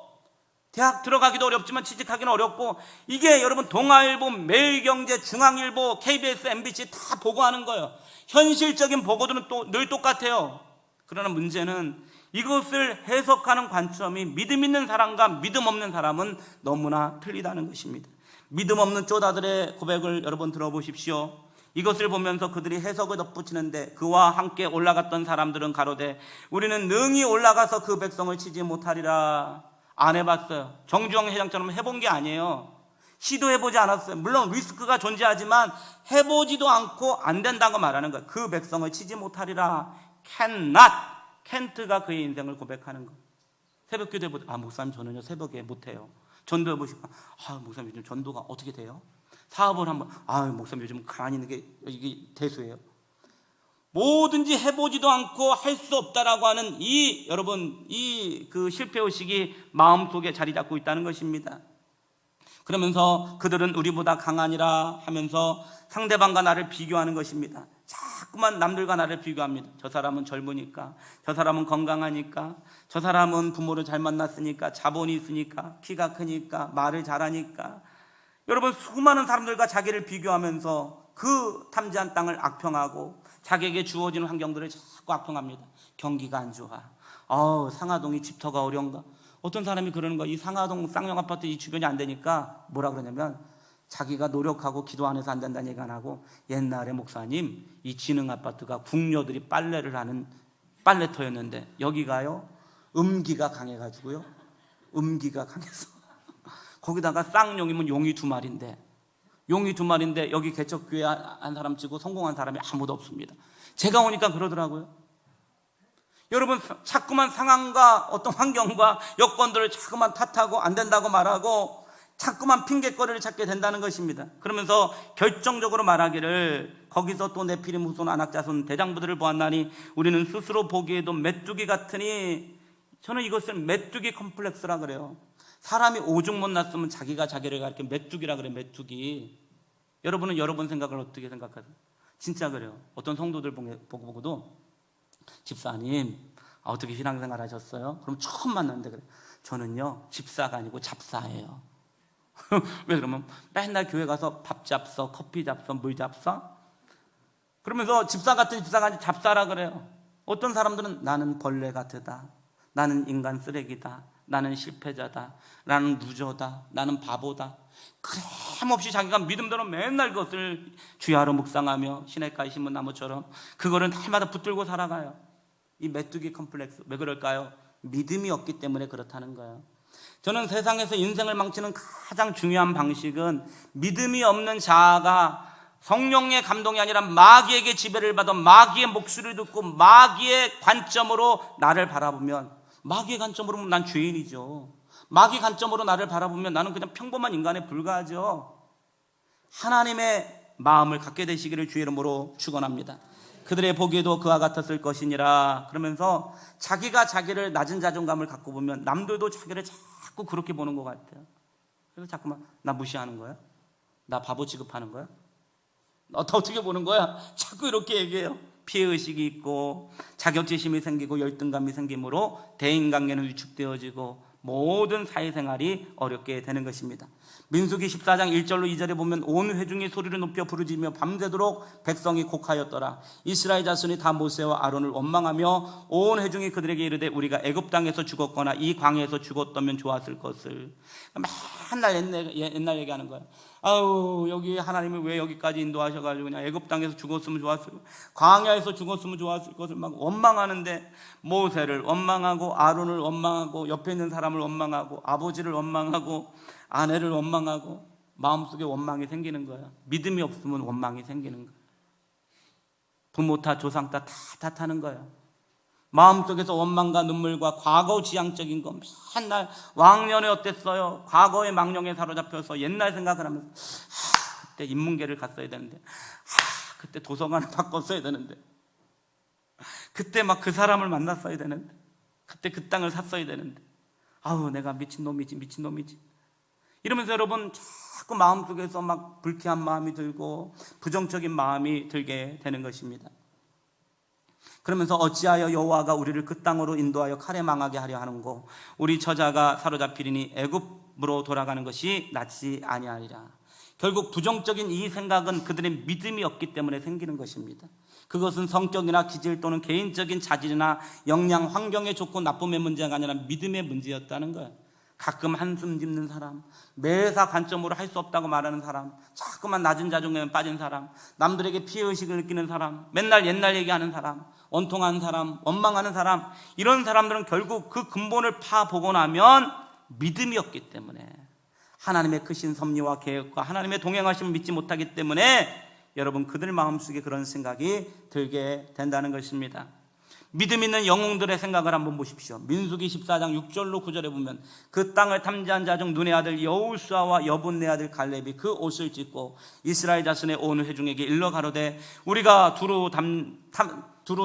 대학 들어가기도 어렵지만 취직하기는 어렵고, 이게 여러분 동아일보, 매일경제, 중앙일보, KBS, MBC 다 보고하는 거예요. 현실적인 보고들은 또 늘 똑같아요. 그러나 문제는 이것을 해석하는 관점이 믿음 있는 사람과 믿음 없는 사람은 너무나 틀리다는 것입니다. 믿음 없는 쪼다들의 고백을 여러분 들어보십시오. 이것을 보면서 그들이 해석을 덧붙이는데, 그와 함께 올라갔던 사람들은 가로되 우리는 능히 올라가서 그 백성을 치지 못하리라. 안 해봤어요. 정주영 회장처럼 해본 게 아니에요. 시도해보지 않았어요. 물론 리스크가 존재하지만 해보지도 않고 안 된다고 말하는 거예요. 그 백성을 치지 못하리라. cannot, can't가 그의 인생을 고백하는 거예요. 새벽 기도해 보세요. 목사님 저는요 새벽에 못해요. 전도해 보시고 목사님 요즘 전도가 어떻게 돼요? 사업을 한번 목사님 요즘 가만히 있는 게 이게 대수예요. 뭐든지 해보지도 않고 할 수 없다라고 하는 여러분 그 실패의식이 마음속에 자리 잡고 있다는 것입니다. 그러면서 그들은 우리보다 강하니라 하면서 상대방과 나를 비교하는 것입니다. 자꾸만 남들과 나를 비교합니다. 저 사람은 젊으니까, 저 사람은 건강하니까, 저 사람은 부모를 잘 만났으니까, 자본이 있으니까, 키가 크니까, 말을 잘하니까. 여러분 수많은 사람들과 자기를 비교하면서 그 탐지한 땅을 악평하고 자기에게 주어지는 환경들을 자꾸 악평합니다. 경기가 안 좋아. 상하동이 집터가 어려운가. 어떤 사람이 그러는 거야. 이 상하동 쌍용 아파트 이 주변이 안 되니까 뭐라 그러냐면, 자기가 노력하고 기도 안 해서 안 된다는 얘기 안 하고, 옛날에 목사님 이 지능 아파트가 궁녀들이 빨래를 하는 빨래터였는데 여기가요 음기가 강해가지고요, 음기가 강해서 거기다가 쌍용이면 용이 2마리인데 용이 2마리인데 여기 개척교회 한 사람 치고 성공한 사람이 아무도 없습니다. 제가 오니까 그러더라고요. 여러분, 자꾸만 상황과 어떤 환경과 여건들을 자꾸만 탓하고 안 된다고 말하고 자꾸만 핑계거리를 찾게 된다는 것입니다. 그러면서 결정적으로 말하기를 거기서 또 네피림 후손 안악자손 대장부들을 보았나니 우리는 스스로 보기에도 메뚜기 같으니, 저는 이것을 메뚜기 컴플렉스라 그래요. 사람이 오죽 못났으면 자기가 자기를 이렇게 메뚜기라 그래요. 메뚜기. 여러분은 여러분 생각을 어떻게 생각하세요? 진짜 그래요. 어떤 성도들 보고도 집사님 어떻게 신앙생활 하셨어요? 그럼 처음 만났는데 그래, 저는요 집사가 아니고 잡사예요. 왜 그러면 맨날 교회 가서 밥 잡서, 커피 잡서, 물 잡서, 그러면서 집사 같은 집사가 아니라 잡사라 그래요. 어떤 사람들은 나는 벌레 같으다, 나는 인간 쓰레기다, 나는 실패자다, 나는 루저다, 나는 바보다, 그램없이 자기가 믿음대로 맨날 그것을 주야로 묵상하며 시냇가에 심은 나무처럼 그거를 날마다 붙들고 살아가요. 이 메뚜기 컴플렉스, 왜 그럴까요? 믿음이 없기 때문에 그렇다는 거예요. 저는 세상에서 인생을 망치는 가장 중요한 방식은 믿음이 없는 자아가 성령의 감동이 아니라 마귀에게 지배를 받아 마귀의 목소리를 듣고 마귀의 관점으로 나를 바라보면, 마귀의 관점으로 난 죄인이죠. 마귀 관점으로 나를 바라보면 나는 그냥 평범한 인간에 불과하죠. 하나님의 마음을 갖게 되시기를 주의 이름으로 축원합니다. 그들의 보기에도 그와 같았을 것이니라. 그러면서 자기가 자기를 낮은 자존감을 갖고 보면 남들도 자기를 자꾸 그렇게 보는 것 같아요. 그래서 자꾸만 나 무시하는 거야? 나 바보 취급하는 거야? 너 어떻게 보는 거야? 자꾸 이렇게 얘기해요. 피해의식이 있고 자격지심이 생기고 열등감이 생기므로 대인관계는 위축되어지고 모든 사회생활이 어렵게 되는 것입니다. 민수기 14장 1절로 2절에 보면 온 회중이 소리를 높여 부르짖으며 밤새도록 백성이 곡하였더라. 이스라엘 자손이 다 모세와 아론을 원망하며 온 회중이 그들에게 이르되 우리가 애굽 땅에서 죽었거나 이 광야에서 죽었다면 좋았을 것을. 맨날 옛날 얘기하는 거예요. 아우, 여기 하나님이 왜 여기까지 인도하셔가지고 그냥 애굽 땅에서 죽었으면 좋았을, 광야에서 죽었으면 좋았을 것을 막 원망하는데, 모세를 원망하고 아론을 원망하고 옆에 있는 사람을 원망하고 아버지를 원망하고 아내를 원망하고 마음속에 원망이 생기는 거야. 믿음이 없으면 원망이 생기는 거야. 부모 탓, 조상 탓 다 탓하는 거야. 마음속에서 원망과 눈물과 과거 지향적인 거, 맨날 왕년에 어땠어요? 과거의 망령에 사로잡혀서 옛날 생각을 하면서 그때 인문계를 갔어야 되는데, 그때 도서관을 바꿨어야 되는데, 그때 막 그 사람을 만났어야 되는데, 그때 그 땅을 샀어야 되는데, 아우 내가 미친놈이지 이러면서 여러분 자꾸 마음속에서 막 불쾌한 마음이 들고 부정적인 마음이 들게 되는 것입니다. 그러면서 어찌하여 여호와가 우리를 그 땅으로 인도하여 칼에 망하게 하려 하는고 우리 처자가 사로잡히리니 애굽으로 돌아가는 것이 낫지 아니하리라. 결국 부정적인 이 생각은 그들의 믿음이 없기 때문에 생기는 것입니다. 그것은 성격이나 기질 또는 개인적인 자질이나 역량, 환경의 좋고 나쁨의 문제가 아니라 믿음의 문제였다는 거예요. 가끔 한숨 짓는 사람, 매사 관점으로 할 수 없다고 말하는 사람, 자꾸만 낮은 자존감에 빠진 사람, 남들에게 피해의식을 느끼는 사람, 맨날 옛날 얘기하는 사람, 원통한 사람, 원망하는 사람, 이런 사람들은 결국 그 근본을 파보고 나면 믿음이 없기 때문에, 하나님의 크신 섭리와 계획과 하나님의 동행하심을 믿지 못하기 때문에 여러분 그들 마음속에 그런 생각이 들게 된다는 것입니다. 믿음 있는 영웅들의 생각을 한번 보십시오. 민수기 14장 6절로 9절에 보면 그 땅을 탐지한 자 중 눈의 아들 여호수아와 여분네 아들 갈렙이 그 옷을 찢고 이스라엘 자손의 온 회중에게 일러 가로되 우리가 두루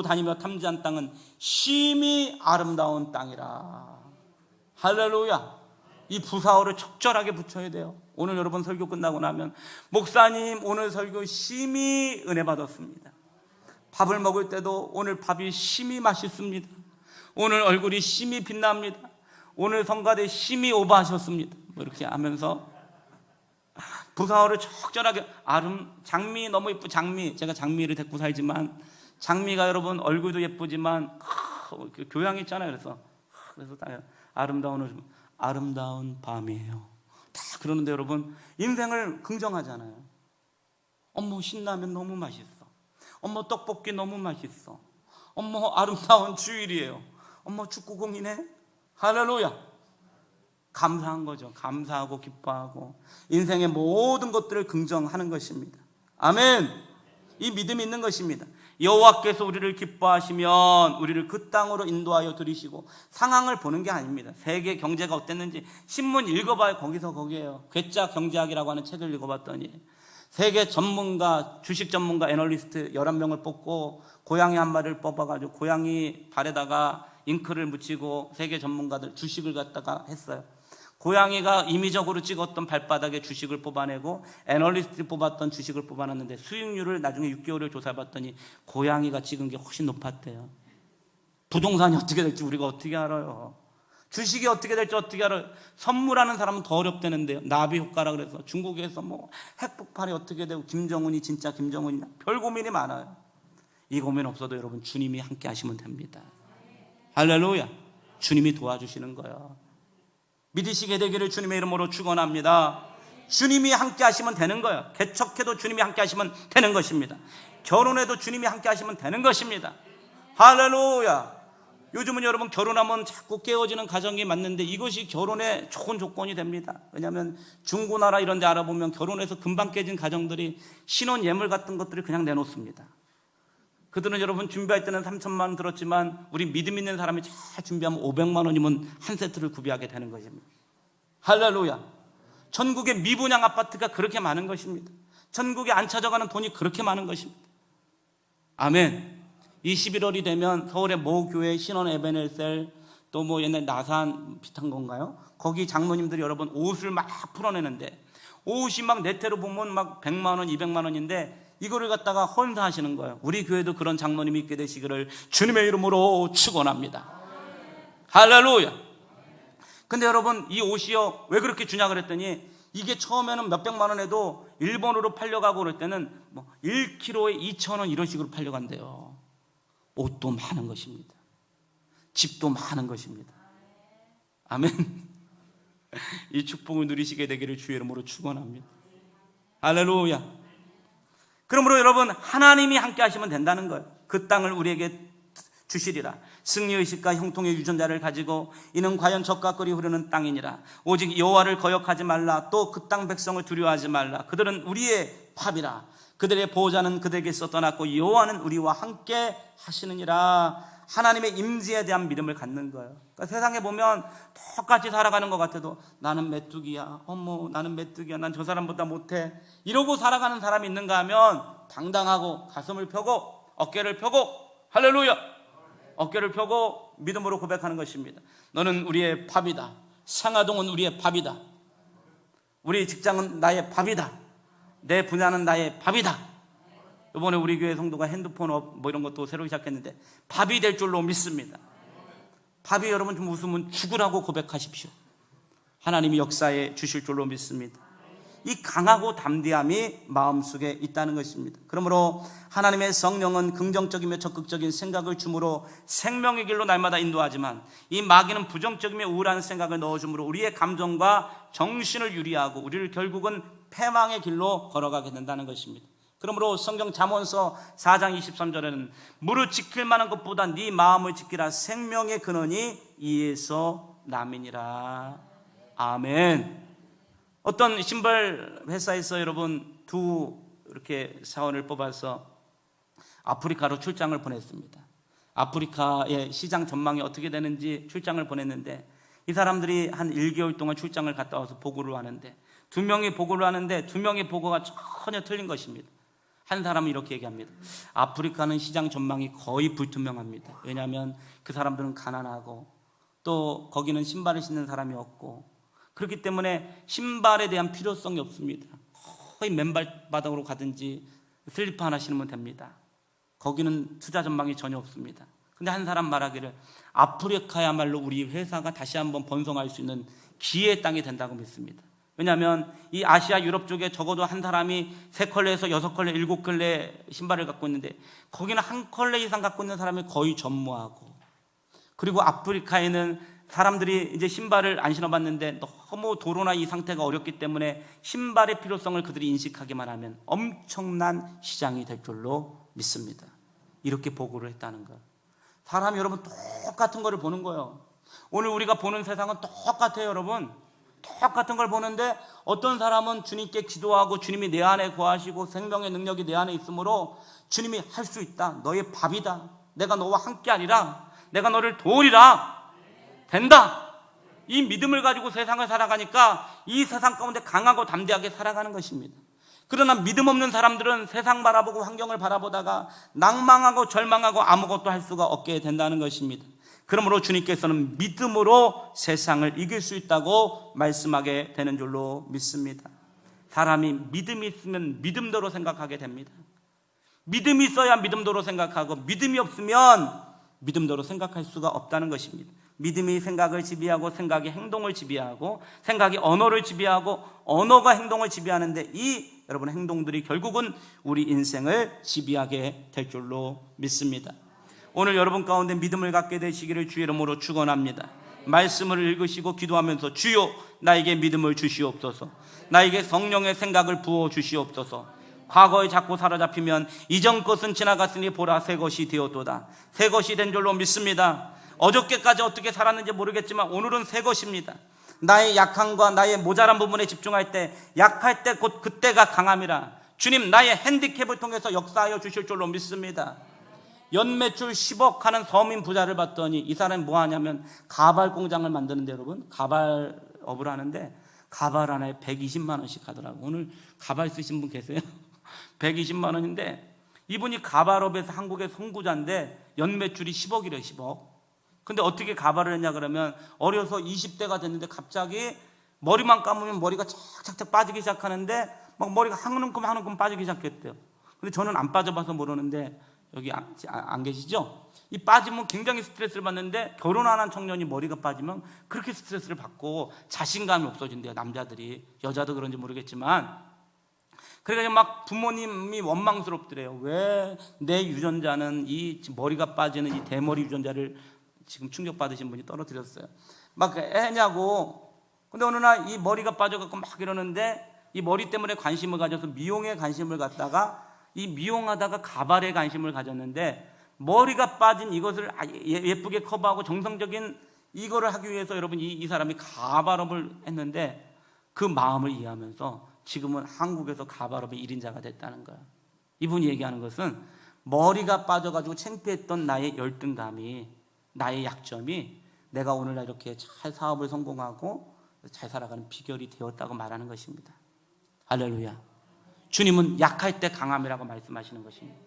다니며 탐지한 땅은 심히 아름다운 땅이라. 할렐루야. 이 부사어를 적절하게 붙여야 돼요. 오늘 여러분 설교 끝나고 나면 목사님 오늘 설교 심히 은혜 받았습니다. 밥을 먹을 때도 오늘 밥이 심히 맛있습니다. 오늘 얼굴이 심히 빛납니다. 오늘 성가대 심히 오버하셨습니다. 뭐 이렇게 하면서 부사어를 적절하게, 장미 너무 예쁘, 장미. 제가 장미를 데리고 살지만 장미가 여러분 얼굴도 예쁘지만 교양 있잖아요. 그래서 아름다운 밤이에요. 다 그러는데 여러분 인생을 긍정하잖아요. 어머 신라면 너무 맛있어. 어머 떡볶이 너무 맛있어. 어머 아름다운 주일이에요. 어머 축구공이네. 할렐루야. 감사한 거죠. 감사하고 기뻐하고 인생의 모든 것들을 긍정하는 것입니다. 아멘. 이 믿음이 있는 것입니다. 여호와께서 우리를 기뻐하시면 우리를 그 땅으로 인도하여 들이시고 상황을 보는 게 아닙니다. 세계 경제가 어땠는지 신문 읽어봐요. 거기에요. 괴짜 경제학이라고 하는 책을 읽어봤더니 세계 전문가, 주식 전문가 애널리스트 11명을 뽑고 고양이 한 마리를 뽑아가지고 고양이 발에다가 잉크를 묻히고 세계 전문가들 주식을 갖다가 했어요. 고양이가 임의적으로 찍었던 발바닥에 주식을 뽑아내고 애널리스트를 뽑았던 주식을 뽑아놨는데 수익률을 나중에 6개월을 조사해봤더니 고양이가 찍은 게 훨씬 높았대요. 부동산이 어떻게 될지 우리가 어떻게 알아요? 주식이 어떻게 될지 어떻게 알아요? 선물하는 사람은 더 어렵다는데요. 나비 효과라 그래서 중국에서 뭐 핵폭발이 어떻게 되고 김정은이 진짜 김정은이냐 별 고민이 많아요. 이 고민 없어도 여러분 주님이 함께 하시면 됩니다. 할렐루야. 주님이 도와주시는 거예요. 믿으시게 되기를 주님의 이름으로 축원합니다. 주님이 함께 하시면 되는 거예요. 개척해도 주님이 함께 하시면 되는 것입니다. 결혼해도 주님이 함께 하시면 되는 것입니다. 할렐루야. 요즘은 여러분 결혼하면 자꾸 깨어지는 가정이 많는데 이것이 결혼의 좋은 조건이 됩니다. 왜냐하면 중고나라 이런 데 알아보면 결혼해서 금방 깨진 가정들이 신혼 예물 같은 것들을 그냥 내놓습니다. 그들은 여러분 준비할 때는 3천만 원 들었지만 우리 믿음 있는 사람이 잘 준비하면 500만 원이면 한 세트를 구비하게 되는 것입니다. 할렐루야. 전국에 미분양 아파트가 그렇게 많은 것입니다. 전국에 안 찾아가는 돈이 그렇게 많은 것입니다. 아멘. 이 11월이 되면 서울의 모 교회 신원 에베네셀 또 뭐 옛날 나산 비슷한 건가요? 거기 장로님들이 여러분 옷을 막 풀어내는데 옷이 막 네태로 보면 막 100만 원, 200만 원인데 이거를 갖다가 헌사하시는 거예요. 우리 교회도 그런 장로님이 있게 되시기를 주님의 이름으로 축원합니다. 할렐루야. 근데 여러분 이 옷이요 왜 그렇게 주냐 그랬더니 이게 처음에는 몇백만 원에도 일본으로 팔려가고 그럴 때는 뭐 1kg에 2,000원 이런 식으로 팔려간대요. 옷도 많은 것입니다. 집도 많은 것입니다. 아멘. 이 축복을 누리시게 되기를 주의 이름으로 축원합니다. 할렐루야. 그러므로 여러분 하나님이 함께 하시면 된다는 거예요. 그 땅을 우리에게 주시리라. 승리의식과 형통의 유전자를 가지고 이는 과연 젖과 꿀이 흐르는 땅이니라. 오직 여호와를 거역하지 말라. 또 그 땅 백성을 두려워하지 말라. 그들은 우리의 밥이라. 그들의 보호자는 그들에게서 떠났고 여호와는 우리와 함께 하시느니라. 하나님의 임재에 대한 믿음을 갖는 거예요. 그러니까 세상에 보면 똑같이 살아가는 것 같아도 나는 메뚜기야. 어머 나는 메뚜기야. 난 저 사람보다 못해. 이러고 살아가는 사람이 있는가 하면 당당하고 가슴을 펴고 어깨를 펴고 할렐루야. 어깨를 펴고 믿음으로 고백하는 것입니다. 너는 우리의 밥이다. 상하동은 우리의 밥이다. 우리 직장은 나의 밥이다. 내 분야는 나의 밥이다. 이번에 우리 교회 성도가 핸드폰 업 뭐 이런 것도 새로 시작했는데 밥이 될 줄로 믿습니다. 밥이 여러분 좀 웃으면 죽으라고 고백하십시오. 하나님이 역사에 주실 줄로 믿습니다. 이 강하고 담대함이 마음속에 있다는 것입니다. 그러므로 하나님의 성령은 긍정적이며 적극적인 생각을 주므로 생명의 길로 날마다 인도하지만 이 마귀는 부정적이며 우울한 생각을 넣어주므로 우리의 감정과 정신을 유리하고 우리를 결국은 패망의 길로 걸어가게 된다는 것입니다. 그러므로 성경 잠언서 4장 23절에는 무릇 지킬 만한 것보다 네 마음을 지키라. 생명의 근원이 이에서 남이니라. 아멘. 어떤 신발 회사에서 여러분 두 이렇게 사원을 뽑아서 아프리카로 출장을 보냈습니다. 아프리카의 시장 전망이 어떻게 되는지 출장을 보냈는데 이 사람들이 한 1개월 동안 출장을 갔다 와서 보고를 하는데 두 명이 보고를 하는데 두 명의 보고가 전혀 틀린 것입니다. 한 사람은 이렇게 얘기합니다. 아프리카는 시장 전망이 거의 불투명합니다. 왜냐하면 그 사람들은 가난하고 또 거기는 신발을 신는 사람이 없고 그렇기 때문에 신발에 대한 필요성이 없습니다. 거의 맨발바닥으로 가든지 슬리퍼 하나 신으면 됩니다. 거기는 투자 전망이 전혀 없습니다. 근데 한 사람 말하기를 아프리카야말로 우리 회사가 다시 한번 번성할 수 있는 기회의 땅이 된다고 믿습니다. 왜냐하면 이 아시아 유럽 쪽에 적어도 한 사람이 3컬레에서 6컬레, 7컬레 신발을 갖고 있는데 거기는 1컬레 이상 갖고 있는 사람이 거의 전무하고 그리고 아프리카에는 사람들이 이제 신발을 안 신어봤는데 너무 도로나 이 상태가 어렵기 때문에 신발의 필요성을 그들이 인식하기만 하면 엄청난 시장이 될 줄로 믿습니다. 이렇게 보고를 했다는 거예요. 사람이 여러분 똑같은 거를 보는 거예요. 오늘 우리가 보는 세상은 똑같아요. 여러분 똑같은 걸 보는데 어떤 사람은 주님께 기도하고 주님이 내 안에 거하시고 생명의 능력이 내 안에 있으므로 주님이 할 수 있다, 너의 밥이다, 내가 너와 함께하리라, 내가 너를 도우리라, 된다, 이 믿음을 가지고 세상을 살아가니까 이 세상 가운데 강하고 담대하게 살아가는 것입니다. 그러나 믿음 없는 사람들은 세상 바라보고 환경을 바라보다가 낭망하고 절망하고 아무것도 할 수가 없게 된다는 것입니다. 그러므로 주님께서는 믿음으로 세상을 이길 수 있다고 말씀하게 되는 줄로 믿습니다. 사람이 믿음이 있으면 믿음대로 생각하게 됩니다. 믿음이 있어야 믿음대로 생각하고, 믿음이 없으면 믿음대로 생각할 수가 없다는 것입니다. 믿음이 생각을 지배하고, 생각이 행동을 지배하고, 생각이 언어를 지배하고, 언어가 행동을 지배하는데 이 여러분의 행동들이 결국은 우리 인생을 지배하게 될 줄로 믿습니다. 오늘 여러분 가운데 믿음을 갖게 되시기를 주의 이름으로 축원합니다. 말씀을 읽으시고 기도하면서 주여 나에게 믿음을 주시옵소서, 나에게 성령의 생각을 부어 주시옵소서. 과거에 자꾸 사로잡히면 이전 것은 지나갔으니 보라 새 것이 되었도다. 새 것이 된 줄로 믿습니다. 어저께까지 어떻게 살았는지 모르겠지만 오늘은 새 것입니다. 나의 약함과 나의 모자란 부분에 집중할 때, 약할 때 곧 그때가 강함이라. 주님 나의 핸디캡을 통해서 역사하여 주실 줄로 믿습니다. 연매출 10억 하는 서민 부자를 봤더니 이 사람이 뭐 하냐면 가발 공장을 만드는데, 여러분 가발업을 하는데 가발 하나에 120만 원씩 하더라고요. 오늘 가발 쓰신 분 계세요? 120만 원인데 이분이 가발업에서 한국의 선구자인데 연매출이 10억이래요. 10억. 근데 어떻게 가발을 했냐 그러면 어려서 20대가 됐는데 갑자기 머리만 감으면 머리가 착착착 빠지기 시작하는데 막 머리가 한 움큼 빠지기 시작했대요. 근데 저는 안 빠져봐서 모르는데 여기 안 계시죠? 이 빠지면 굉장히 스트레스를 받는데 결혼 안 한 청년이 머리가 빠지면 그렇게 스트레스를 받고 자신감이 없어진대요. 남자들이. 여자도 그런지 모르겠지만. 그러니까 막 부모님이 원망스럽더래요. 왜 내 유전자는 이 머리가 빠지는 이 대머리 유전자를 지금 충격받으신 분이 떨어뜨렸어요. 막 애냐고. 근데 어느 날 이 머리가 빠져갖고 막 이러는데 이 머리 때문에 관심을 가져서 미용에 관심을 갖다가 이 미용하다가 가발에 관심을 가졌는데 머리가 빠진 이것을 예쁘게 커버하고 정성적인 이거를 하기 위해서 여러분 이 사람이 가발업을 했는데 그 마음을 이해하면서 지금은 한국에서 가발업의 1인자가 됐다는 거야. 이분이 얘기하는 것은 머리가 빠져가지고 창피했던 나의 열등감이, 나의 약점이 내가 오늘날 이렇게 잘 사업을 성공하고 잘 살아가는 비결이 되었다고 말하는 것입니다. 할렐루야. 주님은 약할 때 강함이라고 말씀하시는 것입니다.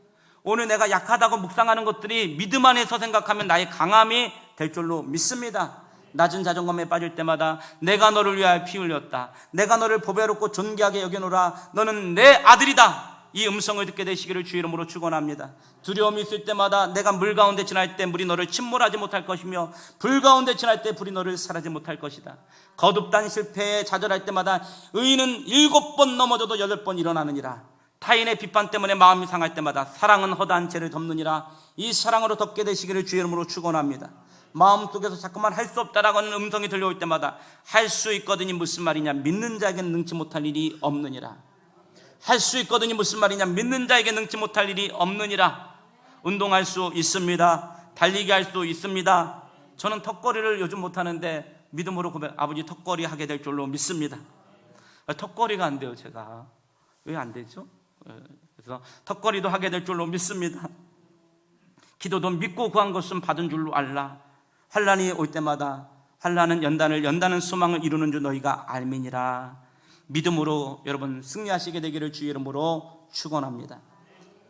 오늘 내가 약하다고 묵상하는 것들이 믿음 안에서 생각하면 나의 강함이 될 줄로 믿습니다. 낮은 자존감에 빠질 때마다 내가 너를 위하여 피 흘렸다, 내가 너를 보배롭고 존귀하게 여겨노라, 너는 내 아들이다, 이 음성을 듣게 되시기를 주의 이름으로 축원합니다. 두려움이 있을 때마다 내가 물 가운데 지날 때 물이 너를 침몰하지 못할 것이며 불 가운데 지날 때 불이 너를 사라지 못할 것이다. 거듭단 실패에 좌절할 때마다 의인은 7번 넘어져도 8번 일어나느니라. 타인의 비판 때문에 마음이 상할 때마다 사랑은 허다한 죄를 덮느니라. 이 사랑으로 덮게 되시기를 주의 이름으로 축원합니다. 마음속에서 자꾸만 할 수 없다라고 하는 음성이 들려올 때마다 할 수 있거든이 무슨 말이냐, 믿는 자에게는 능치 못할 일이 없느니라. 할 수 있거든이 무슨 말이냐, 믿는 자에게 능치 못할 일이 없느니라. 운동할 수 있습니다. 달리기 할 수 있습니다. 저는 턱걸이를 요즘 못하는데 믿음으로 고백, 아버지 턱걸이 하게 될 줄로 믿습니다. 턱걸이가 안 돼요. 제가 왜 안 되죠? 그래서 턱걸이도 하게 될 줄로 믿습니다. 기도도 믿고 구한 것은 받은 줄로 알라. 환난이 올 때마다 환난은 연단은 소망을 이루는 줄 너희가 알미니라. 믿음으로 여러분 승리하시게 되기를 주의 이름으로 축원합니다.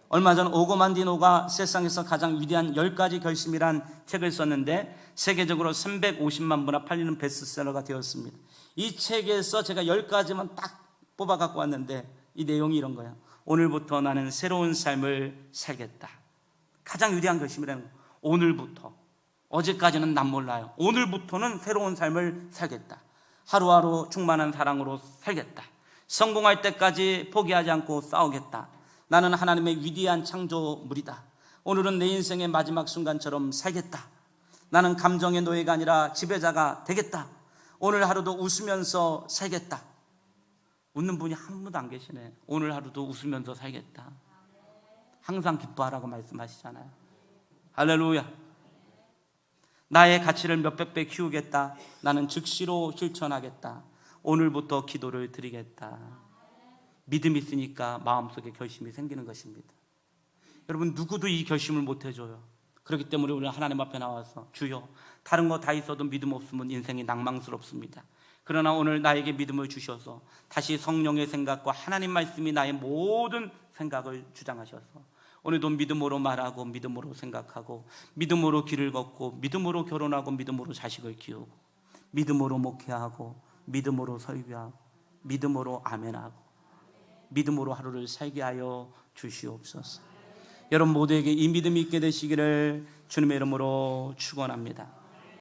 얼마 전 오고만디노가 세상에서 가장 위대한 10가지 결심이란 책을 썼는데 세계적으로 350만 부나 팔리는 베스트셀러가 되었습니다. 이 책에서 제가 10가지만 딱 뽑아 갖고 왔는데 이 내용이 이런 거예요. 오늘부터 나는 새로운 삶을 살겠다. 가장 위대한 결심이라는 거예요. 오늘부터. 어제까지는 난 몰라요. 오늘부터는 새로운 삶을 살겠다. 하루하루 충만한 사랑으로 살겠다. 성공할 때까지 포기하지 않고 싸우겠다. 나는 하나님의 위대한 창조물이다. 오늘은 내 인생의 마지막 순간처럼 살겠다. 나는 감정의 노예가 아니라 지배자가 되겠다. 오늘 하루도 웃으면서 살겠다. 웃는 분이 한 분도 안 계시네. 오늘 하루도 웃으면서 살겠다. 항상 기뻐하라고 말씀하시잖아요. 할렐루야. 나의 가치를 몇백 배 키우겠다. 나는 즉시로 실천하겠다. 오늘부터 기도를 드리겠다. 믿음이 있으니까 마음속에 결심이 생기는 것입니다. 여러분, 누구도 이 결심을 못 해줘요. 그렇기 때문에 우리는 하나님 앞에 나와서 주여, 다른 거 다 있어도 믿음 없으면 인생이 낭망스럽습니다. 그러나 오늘 나에게 믿음을 주셔서 다시 성령의 생각과 하나님 말씀이 나의 모든 생각을 주장하셔서 오늘도 믿음으로 말하고 믿음으로 생각하고 믿음으로 길을 걷고 믿음으로 결혼하고 믿음으로 자식을 키우고 믿음으로 목회하고 믿음으로 설교하고 믿음으로 아멘하고 믿음으로 하루를 살게 하여 주시옵소서. 여러분 모두에게 이 믿음이 있게 되시기를 주님의 이름으로 축원합니다.